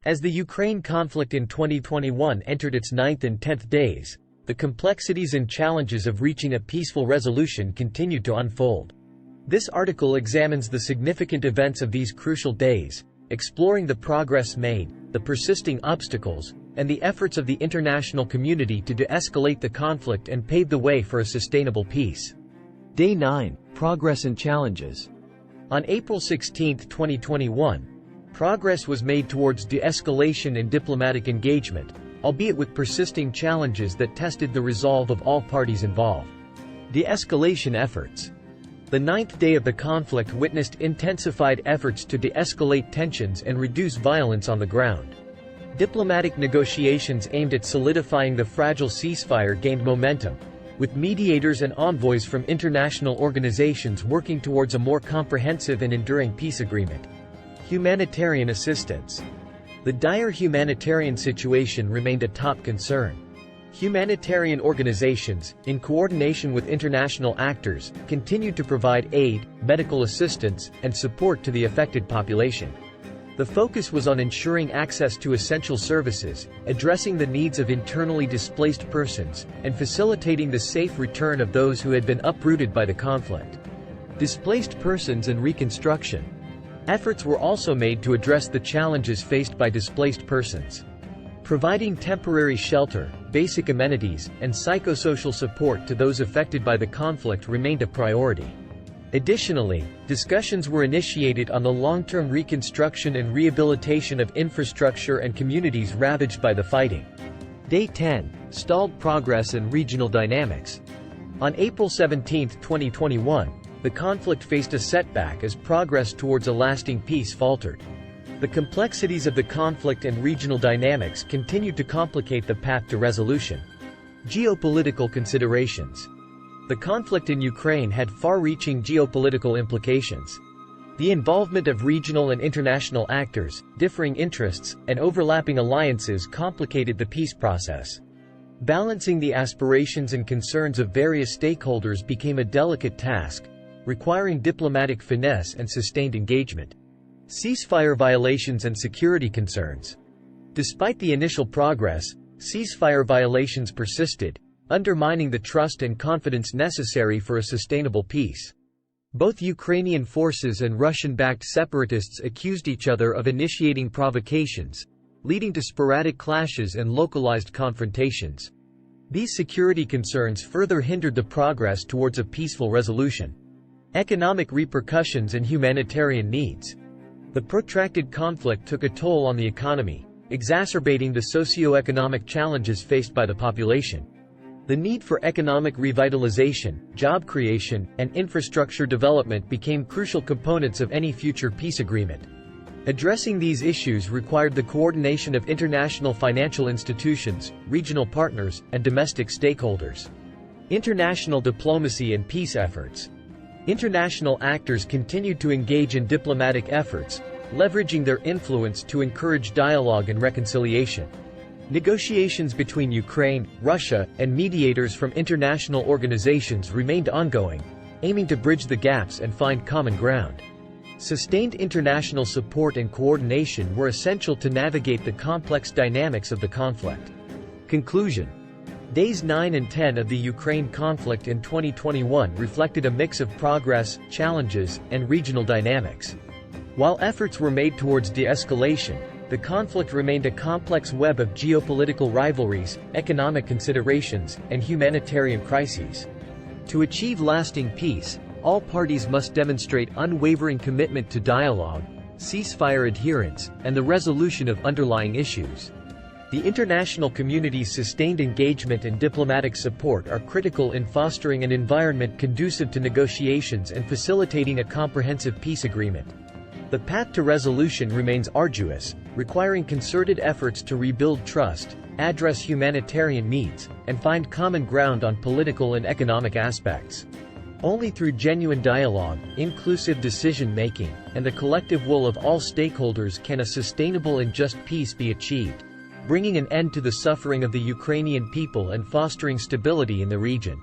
As the Ukraine conflict in 2021 entered its 9th and 10th days, the complexities and challenges of reaching a peaceful resolution continued to unfold. This article examines the significant events of these crucial days, exploring the progress made, the persisting obstacles, and the efforts of the international community to de-escalate the conflict and pave the way for a sustainable peace. Day 9. Progress and Challenges. On April 16, 2021, progress was made towards de-escalation and diplomatic engagement, albeit with persisting challenges that tested the resolve of all parties involved. De-escalation efforts. The 9th day of the conflict witnessed intensified efforts to de-escalate tensions and reduce violence on the ground. Diplomatic negotiations aimed at solidifying the fragile ceasefire gained momentum, with mediators and envoys from international organizations working towards a more comprehensive and enduring peace agreement. Humanitarian assistance. The dire humanitarian situation remained a top concern. Humanitarian organizations, in coordination with international actors, continued to provide aid, medical assistance, and support to the affected population. The focus was on ensuring access to essential services, addressing the needs of internally displaced persons, and facilitating the safe return of those who had been uprooted by the conflict. Displaced persons and reconstruction. Efforts were also made to address the challenges faced by displaced persons. Providing temporary shelter, basic amenities, and psychosocial support to those affected by the conflict remained a priority. Additionally, discussions were initiated on the long-term reconstruction and rehabilitation of infrastructure and communities ravaged by the fighting. Day 10. Stalled progress and regional dynamics. On April 17, 2021, the conflict faced a setback as progress towards a lasting peace faltered. The complexities of the conflict and regional dynamics continued to complicate the path to resolution. Geopolitical considerations. The conflict in Ukraine had far-reaching geopolitical implications. The involvement of regional and international actors, differing interests, and overlapping alliances complicated the peace process. Balancing the aspirations and concerns of various stakeholders became a delicate task, requiring diplomatic finesse and sustained engagement. Ceasefire violations and security concerns. Despite the initial progress, ceasefire violations persisted, undermining the trust and confidence necessary for a sustainable peace. Both Ukrainian forces and Russian-backed separatists accused each other of initiating provocations, leading to sporadic clashes and localized confrontations. These security concerns further hindered the progress towards a peaceful resolution. Economic repercussions and humanitarian needs. The protracted conflict took a toll on the economy, exacerbating the socio-economic challenges faced by the population. The need for economic revitalization, job creation, and infrastructure development became crucial components of any future peace agreement. Addressing these issues required the coordination of international financial institutions, regional partners, and domestic stakeholders. International diplomacy and peace efforts. International actors continued to engage in diplomatic efforts, leveraging their influence to encourage dialogue and reconciliation. Negotiations between Ukraine, Russia, and mediators from international organizations remained ongoing, aiming to bridge the gaps and find common ground. Sustained international support and coordination were essential to navigate the complex dynamics of the conflict. Conclusion. Days 9 and 10 of the Ukraine conflict in 2021 reflected a mix of progress, challenges, and regional dynamics. While efforts were made towards de-escalation, the conflict remained a complex web of geopolitical rivalries, economic considerations, and humanitarian crises. To achieve lasting peace, all parties must demonstrate unwavering commitment to dialogue, ceasefire adherence, and the resolution of underlying issues. The international community's sustained engagement and diplomatic support are critical in fostering an environment conducive to negotiations and facilitating a comprehensive peace agreement. The path to resolution remains arduous, requiring concerted efforts to rebuild trust, address humanitarian needs, and find common ground on political and economic aspects. Only through genuine dialogue, inclusive decision-making, and the collective will of all stakeholders can a sustainable and just peace be achieved, bringing an end to the suffering of the Ukrainian people and fostering stability in the region.